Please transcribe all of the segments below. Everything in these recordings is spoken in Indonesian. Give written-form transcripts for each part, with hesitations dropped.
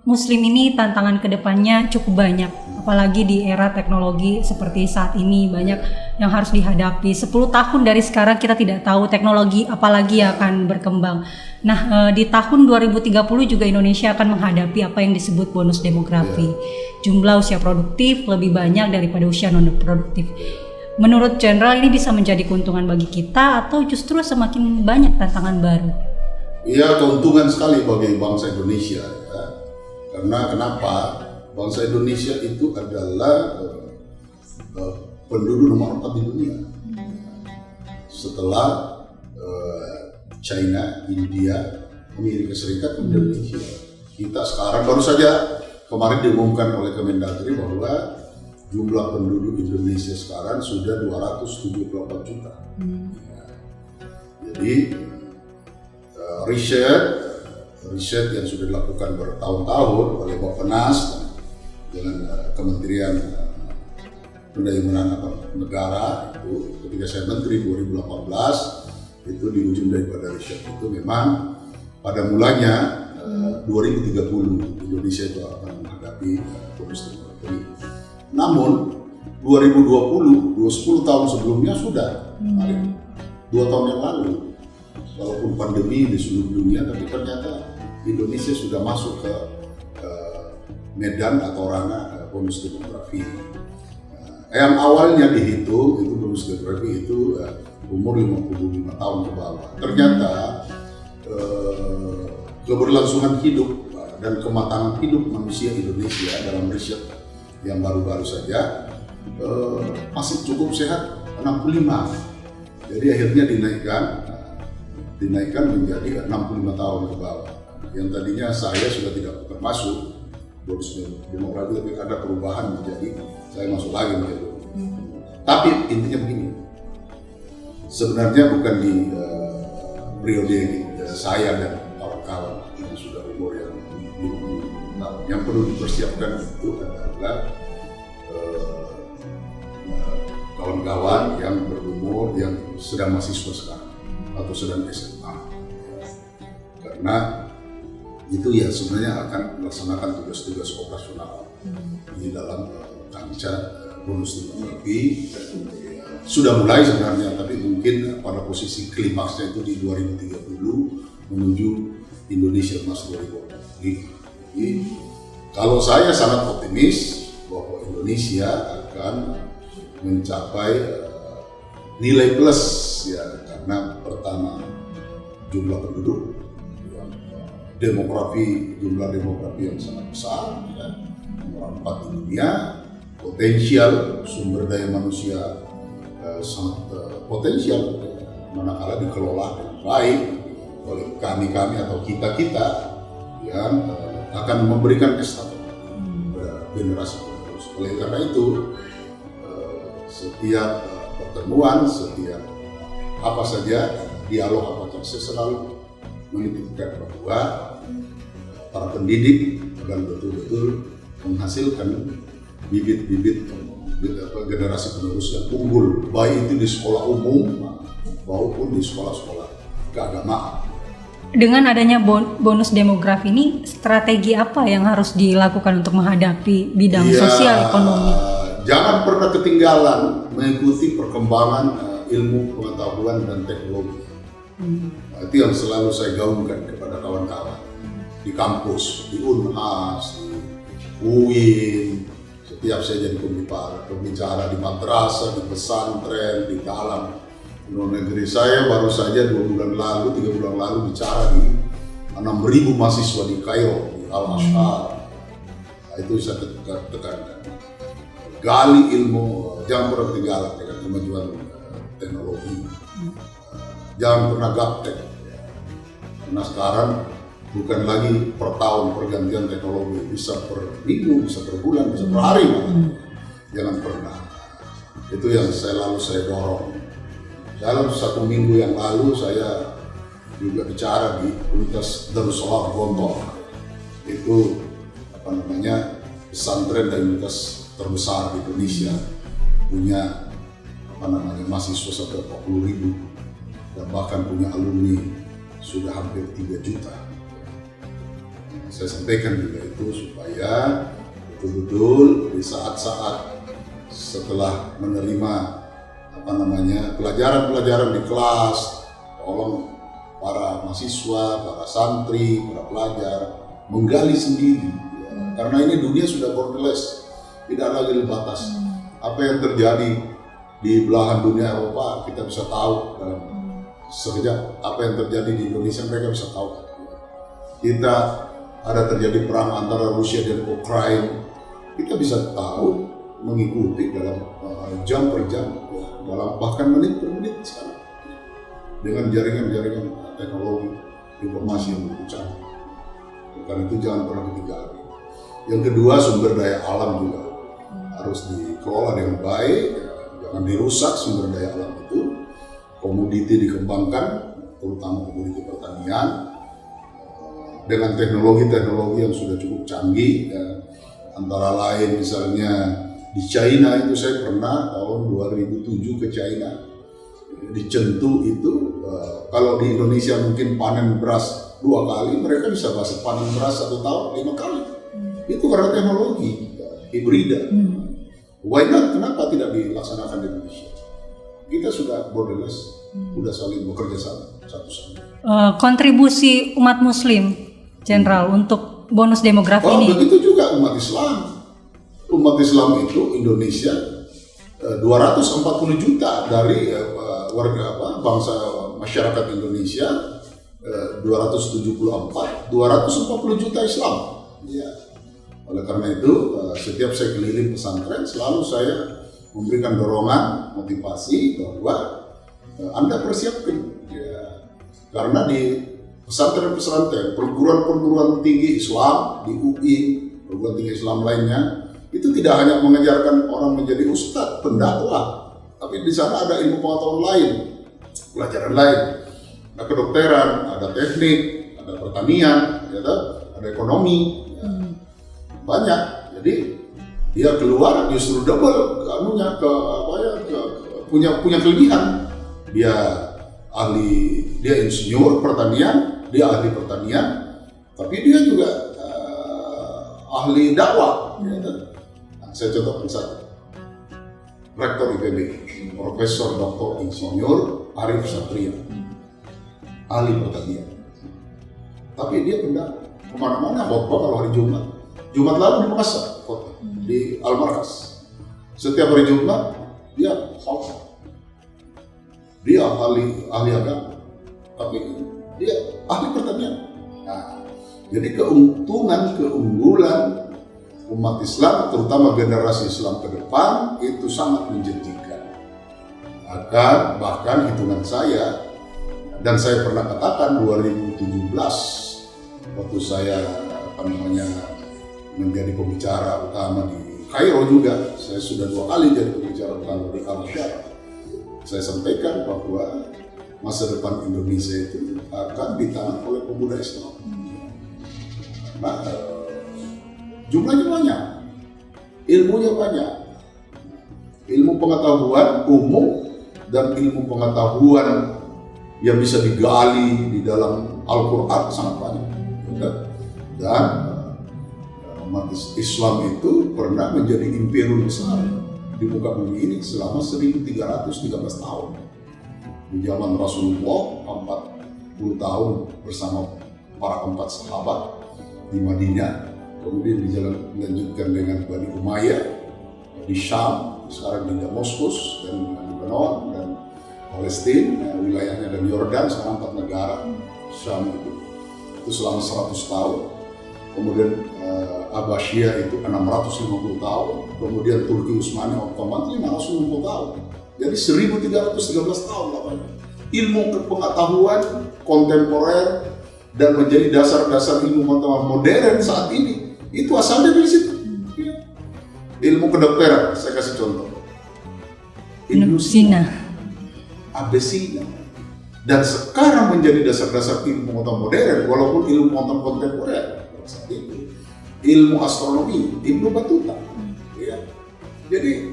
Muslim ini tantangan kedepannya cukup banyak, apalagi di era teknologi seperti saat ini banyak yang harus dihadapi. 10 tahun dari sekarang kita tidak tahu teknologi apalagi yang akan berkembang. Nah, di tahun 2030 juga Indonesia akan menghadapi apa yang disebut bonus demografi. Jumlah usia produktif lebih banyak daripada usia non produktif. Menurut Jenderal, ini bisa menjadi keuntungan bagi kita atau justru semakin banyak tantangan baru? Iya, keuntungan sekali bagi bangsa Indonesia ya. Karena kenapa? Bangsa Indonesia itu adalah penduduk nomor 4 di dunia. Setelah China, India, Amerika Serikat, Indonesia. Kita sekarang baru saja kemarin diumumkan oleh Kemendagri bahwa jumlah penduduk Indonesia sekarang sudah 274 juta. Jadi riset yang sudah dilakukan bertahun-tahun oleh Bappenas dengan Kementerian Pendayaan Negara itu ketika saya menteri 2018 itu di ujung daripada riset itu memang pada mulanya 2030 Indonesia itu akan menghadapi bonus demografi. Namun 2020, 10 tahun sebelumnya sudah, 2 tahun yang lalu, walaupun pandemi di seluruh dunia, tapi ternyata Indonesia sudah masuk ke medan atau ranah bonus demografi. Yang awalnya dihitung itu bonus demografi itu umur 55 tahun ke bawah. Ternyata keberlangsungan hidup dan kematangan hidup manusia Indonesia dalam riset yang baru-baru saja masih cukup sehat 65. Jadi akhirnya dinaikkan menjadi 65 tahun ke bawah. Yang tadinya saya sudah tidak termasuk bonus demografi, tapi ada perubahan menjadi saya masuk lagi menjadi. Tapi intinya begini, sebenarnya bukan di periode saya dan kawan-kawan yang sudah umur yang 50 tahun yang perlu dipersiapkan itu adalah kawan-kawan yang berumur yang sedang mahasiswa sekarang atau sedang SMA, karena itu ya sebenarnya akan melaksanakan tugas-tugas operasional di dalam kancah bonus demografi. Sudah mulai sebenarnya, tapi mungkin pada posisi klimaksnya itu di 2030 menuju Indonesia Emas 2045. Jadi kalau saya sangat optimis bahwa Indonesia akan mencapai nilai plus ya, karena pertama jumlah penduduk, jumlah demografi yang sangat besar, ya, nomor 4 di dunia, potensial sumber daya manusia sangat potensial, manakala dikelola dengan baik oleh kami atau kita yang akan memberikan estafet generasi penerus. Oleh karena itu setiap pertemuan, setiap apa saja dialog apa saja, saya selalu menitipkan bahwa para pendidik akan betul-betul menghasilkan bibit-bibit generasi penerus yang unggul, baik itu di sekolah umum maupun di sekolah-sekolah keagamaan. Dengan adanya bonus demografi ini, strategi apa yang harus dilakukan untuk menghadapi bidang sosial ekonomi? Jangan pernah ketinggalan mengikuti perkembangan ilmu pengetahuan dan teknologi. Itu yang selalu saya gaungkan kepada kawan-kawan di kampus, di Unhas, di UIN. Setiap saya jadi pembicara di madrasah, di pesantren, di dalam luar negeri. Saya baru saja 3 bulan lalu bicara di 6.000 mahasiswa di Kairo, di Al-Azhar. Itu saya tekankan. Gali ilmu, jangan pernah ketinggalan dengan kemajuan teknologi. Jangan pernah gaptek. Karena sekarang bukan lagi per tahun pergantian teknologi, bisa per minggu, bisa per bulan, bisa per hari. Jangan pernah. Itu yang saya dorong. Dalam 1 minggu yang lalu saya juga bicara di Universitas Darussalam Gontor. Itu pesantren dan universitas terbesar di Indonesia, punya mahasiswa sampai 40.000 dan bahkan punya alumni sudah hampir 3 juta. Saya sampaikan juga itu supaya betul-betul di saat-saat setelah menerima pelajaran-pelajaran di kelas, tolong para mahasiswa, para santri, para pelajar menggali sendiri, ya. Karena ini dunia sudah borderless, tidak lagi batas. Apa yang terjadi di belahan dunia Eropa kita bisa tahu dalam sekejap. Apa yang terjadi di Indonesia mereka bisa tahu. Kita ada terjadi perang antara Rusia dan Ukraina, kita bisa tahu mengikuti dalam jam per jam, ya, dalam bahkan menit per menit sekarang dengan jaringan-jaringan teknologi informasi yang begitu canggih. Karena itu jangan pernah ditinggalkan. Yang kedua, sumber daya alam juga harus dikelola dengan baik, ya, jangan dirusak sumber daya alam itu. Komoditi dikembangkan, terutama komoditi pertanian, dengan teknologi-teknologi yang sudah cukup canggih, ya. Antara lain misalnya di China itu saya pernah tahun 2007 ke China, di Chengdu itu kalau di Indonesia mungkin panen beras 2 kali, mereka bisa panen beras 1 tahun 5 kali. Itu karena teknologi hibrida. Why not? Kenapa tidak dilaksanakan di Indonesia? Kita sudah borderless, sudah saling bekerja sama satu sama. Kontribusi umat Muslim Jenderal untuk bonus demografi ini. Begitu juga umat Islam. Umat Islam itu Indonesia 240 juta dari warga bangsa masyarakat Indonesia 240 juta Islam. Ya. Oleh karena itu setiap saya keliling pesantren selalu saya memberikan dorongan, motivasi bahwa Anda persiapkan, ya. Karena di pesantren-pesantren, perguruan-perguruan tinggi Islam di UI, perguruan tinggi Islam lainnya, itu tidak hanya mengajarkan orang menjadi ustadz, pendakwah, tapi di sana ada ilmu pengetahuan lain, pelajaran lain, ada kedokteran, ada teknik, ada pertanian, ya, ada ekonomi, ya. Banyak. Jadi dia keluar justru double, punya kelebihan. Dia insinyur pertanian, dia ahli pertanian, tapi dia juga ahli dakwah. Nah, saya contohkan satu, Rektor IPB, Profesor Dr. Insinyur Arif Satria, ahli pertanian, tapi dia pendakwah kemana-mana. Khotbah kalau hari Jumat lalu di Makassar, di Al-Markas, setiap hari Jumat dia khotbah. Dia ahli agama, tapi dia ahli pertanian. Nah, jadi keunggulan umat Islam, terutama generasi Islam ke depan, itu sangat menjanjikan. Bahkan hitungan saya, dan saya pernah katakan 2017, waktu saya menjadi pembicara utama di Kairo juga, saya sudah 2 kali jadi pembicara utama di Al-Syarq. Saya sampaikan bahwa masa depan Indonesia itu akan ditangan oleh pemuda Islam. Nah, jumlahnya banyak, ilmunya banyak, ilmu pengetahuan umum dan ilmu pengetahuan yang bisa digali di dalam Al-Quran sangat banyak. Dan umat Islam itu pernah menjadi imperium besar di muka bumi ini selama 1313 tahun. Di zaman Rasulullah 40 tahun bersama para 4 sahabat di Madinah, kemudian dilanjutkan dengan Bani Umayyah di Syam, sekarang di Damaskus dan Lebanon dan Palestina, wilayahnya dan Yordan, sekarang 4 negara. Syam itu selama 100 tahun. Kemudian Abbasiyah itu 650 tahun, kemudian Turki Utsmani Ottoman 550 tahun. Jadi 1313 tahun lamanya. Ilmu pengetahuan kontemporer dan menjadi dasar-dasar ilmu pengetahuan modern saat ini itu asalnya dari situ. Ya. Ilmu kedokteran, saya kasih contoh. Ibnu Sina, Avicenna, dan sekarang menjadi dasar-dasar ilmu pengetahuan modern, walaupun ilmu pengetahuan kontemporer. Saat itu ilmu astronomi, Ibnu Battuta, ya. Jadi,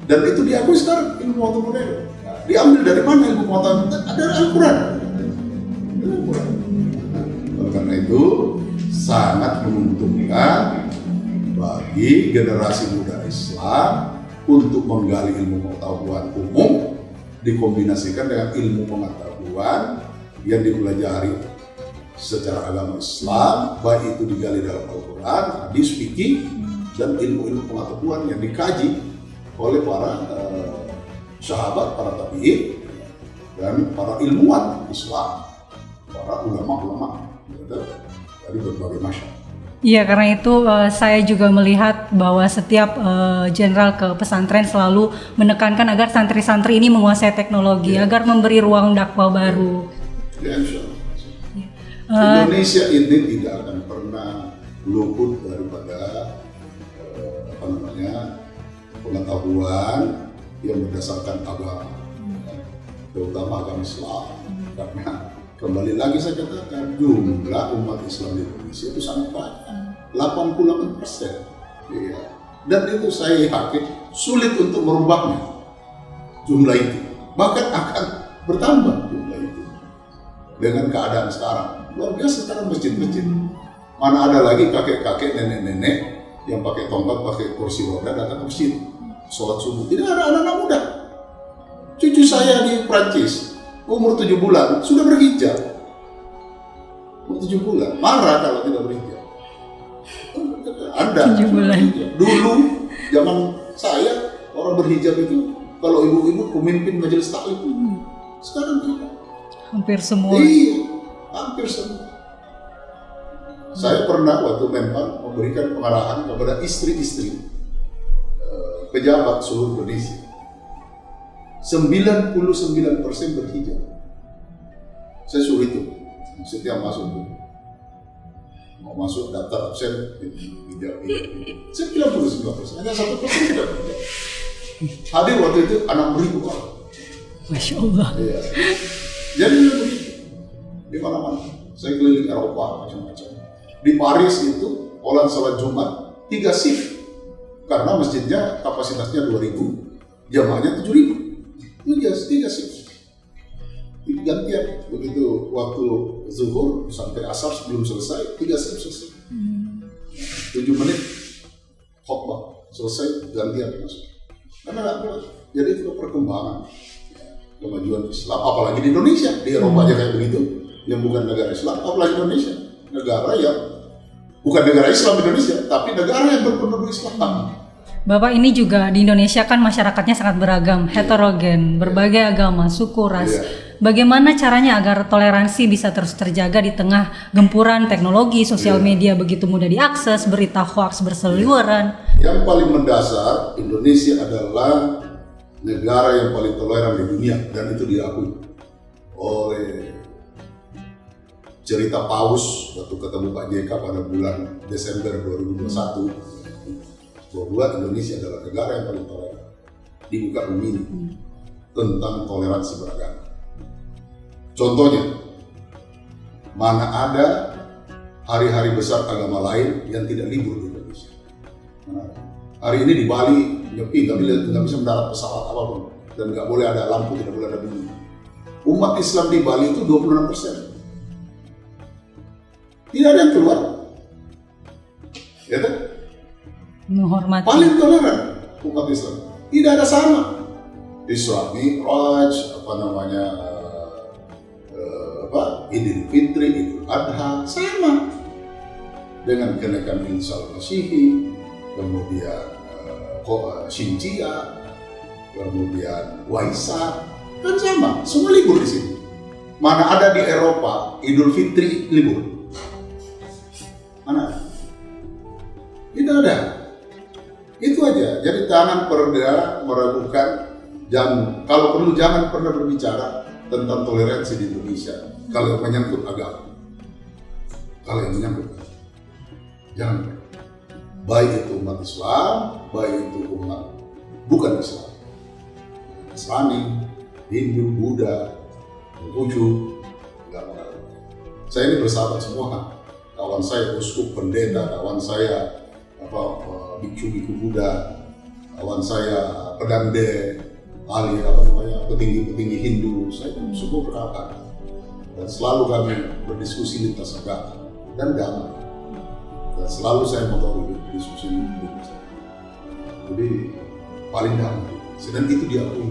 dan itu diakui sekarang ilmu pengetahuan modern. Nah, diambil dari mana ilmu pengetahuan? Ada Al-Quran. Oleh karena itu, sangat menguntungkan bagi generasi muda Islam untuk menggali ilmu pengetahuan umum dikombinasikan dengan ilmu pengetahuan yang dipelajari secara agama Islam, baik itu digali dalam Al-Quran, hadis, fikih, dan ilmu-ilmu pengetahuan yang dikaji oleh para sahabat, para tabi'in, dan para ilmuwan Islam, para ulama-ulama dari berbagai masyarakat. Iya, karena itu saya juga melihat bahwa setiap jenderal ke pesantren selalu menekankan agar santri-santri ini menguasai teknologi, agar memberi ruang dakwah baru. Ya, insya Allah. Indonesia ini tidak akan pernah luput daripada pengetahuan yang berdasarkan agama, terutama agama Islam. Karena kembali lagi saya katakan, jumlah umat Islam di Indonesia itu sangat banyak, 88%. Iya. Dan itu saya yakin sulit untuk merubahnya jumlah itu, bahkan akan bertambah jumlah itu dengan keadaan sekarang. Luar biasa sekarang masjid-masjid, mana ada lagi kakek-kakek, nenek-nenek yang pakai tongkat, pakai kursi roda datang ke masjid sholat subuh. Tidak ada anak-anak muda. Cucu saya di Prancis umur 7 bulan sudah berhijab. Umur 7 bulan marah kalau tidak berhijab. Anda 7 bulan. Dulu zaman saya orang berhijab itu kalau ibu-ibu pemimpin majelis taklim. Sekarang tidak. Hampir semua. Iya, hampir semua. Saya pernah waktu Menpan memberikan pengarahan kepada istri-istri pejabat seluruh Indonesia. 99% berhijab. Saya suruh itu setiap masuk tuh. Mau masuk daftar absen hijab. 99%, hanya 1% tidak berhijab. Hadir waktu itu 6.000 orang. Masya Allah. Iya. Jadi di mana-mana. Saya keliling Eropa macam-macam. Di Paris itu orang salat Jumat 3 shift karena masjidnya kapasitasnya 2.000, jamaahnya 7.000. Itu 3 shift. Gantian begitu waktu zuhur sampai asar sebelum selesai 3 shift selesai. 7 menit khotbah selesai, gantian masuk. Karena nggak boleh. Jadi itu perkembangan kemajuan Islam, apalagi di Indonesia. Di Eropa aja kayak begitu, yang bukan negara Islam, apalagi Indonesia, negara yang bukan negara Islam Indonesia, tapi negara yang berpenduduk Islam. Bapak, ini juga di Indonesia kan masyarakatnya sangat beragam, heterogen, berbagai agama, suku, ras. Bagaimana caranya agar toleransi bisa terus terjaga di tengah gempuran teknologi, sosial media begitu mudah diakses, berita hoaks berseliweran? Yang paling mendasar, Indonesia adalah negara yang paling toleran di dunia, dan itu diakui oleh cerita Paus waktu ketemu Pak JK pada bulan Desember 2021, bahwa Indonesia adalah negara yang paling toleran di muka bumi ini tentang toleransi beragama. Contohnya, mana ada hari-hari besar agama lain yang tidak libur di Indonesia? Mana ada? Hari ini di Bali nyepi, nggak bisa mendarat pesawat apapun, dan nggak boleh ada lampu, tidak boleh ada bunyi. Umat Islam di Bali itu 26%. Tidak ada yang keluar, ya kan? Menghormati. Paling toleran umat Islam. Tidak ada sama. Islami, Raj, Idul Fitri, Idul Adha, sama dengan kenaikan Isa Masihi, kemudian Shinjia, kemudian Waisak, kan sama, semua libur di sini. Mana ada di Eropa Idul Fitri libur? Mana ada? Tidak ada. Itu aja. Jadi jangan pernah meragukan, dan kalau perlu jangan pernah berbicara tentang toleransi di Indonesia kalau menyangkut agama. Kalau yang menyangkut, jangan. Baik itu umat Islam, baik itu umat bukan Islam, Nasrani, Hindu, Buddha, Konghucu, nggak apa-apa. Saya ini bersahabat semua. Kawan saya uskup, pendeta, kawan saya biksu-biksu Buddha, kawan saya pedande, ahli petinggi-petinggi Hindu. Saya semua beragama dan selalu kami berdiskusi lintas agama dan damai. Dan selalu saya motori diskusi ini. Jadi paling dalam. Sedang itu diakui.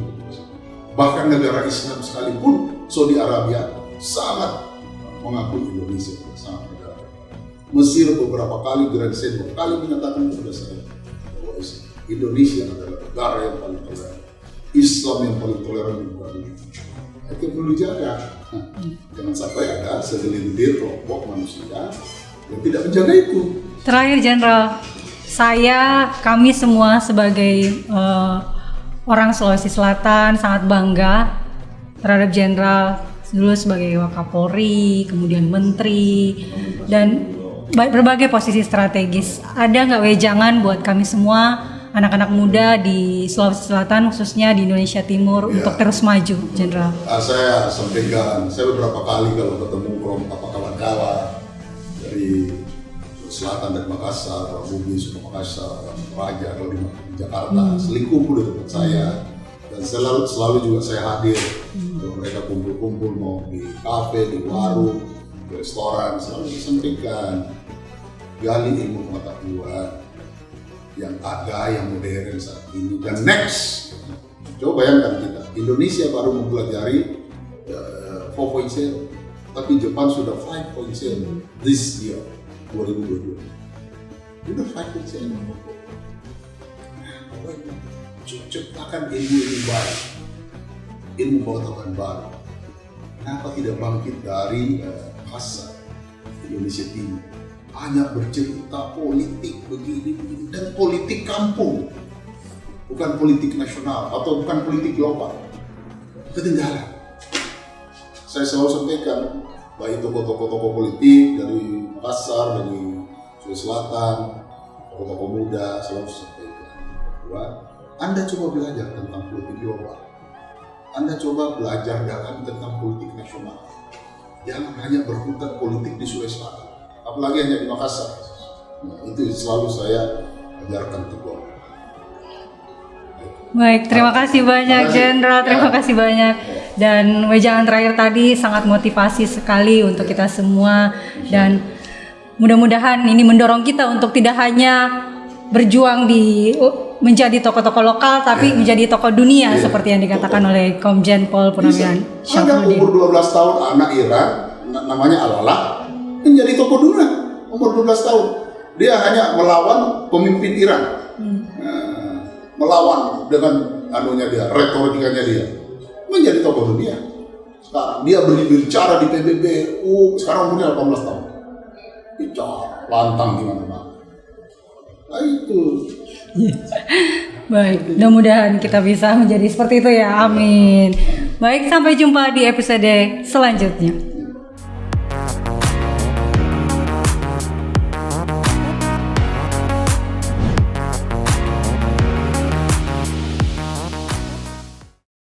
Bahkan negara Islam sekalipun, Saudi Arabia sangat mengakui Indonesia, sangat negara. Mesir beberapa kali, Grand Sen beberapa kali menyatakan kepada saya bahwa Indonesia adalah negara yang paling toleran, Islam yang paling toleran di dunia. Itu perlu dijaga. Jangan sampai ada segelintir kelompok manusia yang tidak menjaga itu. Terakhir Jenderal, kami semua sebagai orang Sulawesi Selatan sangat bangga terhadap Jenderal dulu sebagai Wakapolri, kemudian Menteri, dan berbagai posisi strategis. Ada nggak wejangan buat kami semua anak-anak muda di Sulawesi Selatan, khususnya di Indonesia Timur, untuk terus maju, Jenderal? Saya sampaikan, saya beberapa kali kalau ketemu kelompok kawan-kawan dari Selatan dan Makassar, Bugis, Makassar, Raja, kalau di Jakarta, sering kumpul di tempat saya, dan selalu juga saya hadir. Kalau mereka kumpul-kumpul mau di kafe, di warung, di restoran, selalu disampaikan gali ilmu pengetahuan yang ada, yang modern saat ini. Dan next, coba bayangkan kita, Indonesia baru mempelajari 4.0, tapi Jepan sudah 5.0 this year, 2022. Sudah 5.0. Ciptakan ilmu baru, ilmu pengetahuan baru. Kenapa tidak bangkit dari masa Indonesia Timur? Hanya bercerita politik begini dan politik kampung, bukan politik nasional atau bukan politik global. Ketinggalan. Saya selalu sampaikan, baik tokoh-tokoh politik dari Makassar, dari Sulawesi Selatan, tokoh-tokoh muda, selalu sampaikan bahwa Anda coba belajar tentang politik global. Anda coba belajar tentang politik nasional. Jangan hanya berputar politik di Sulawesi Selatan, apalagi hanya di Makassar. Nah, itu selalu saya ajarkan tegur. Baik, terima kasih banyak Jenderal, terima kasih banyak. Dan wejangan terakhir tadi sangat motivasi sekali untuk kita semua, dan mudah-mudahan ini mendorong kita untuk tidak hanya berjuang menjadi tokoh-tokoh lokal, tapi menjadi tokoh dunia seperti yang dikatakan oleh Komjen Pol Purnawirawan Syafruddin. Ada umur 12 tahun anak Iran namanya Alala menjadi tokoh dunia umur 12 tahun. Dia hanya melawan pemimpin Iran. Melawan dengan dia, retorikanya dia. Menjadi tokoh dunia. Sekarang dia berbicara di PBB, sekarang umurnya 18 tahun. Bicara lantang di mana-mana. Nah, itu. Baik, mudah-mudahan kita bisa menjadi seperti itu ya. Amin. Baik, sampai jumpa di episode selanjutnya.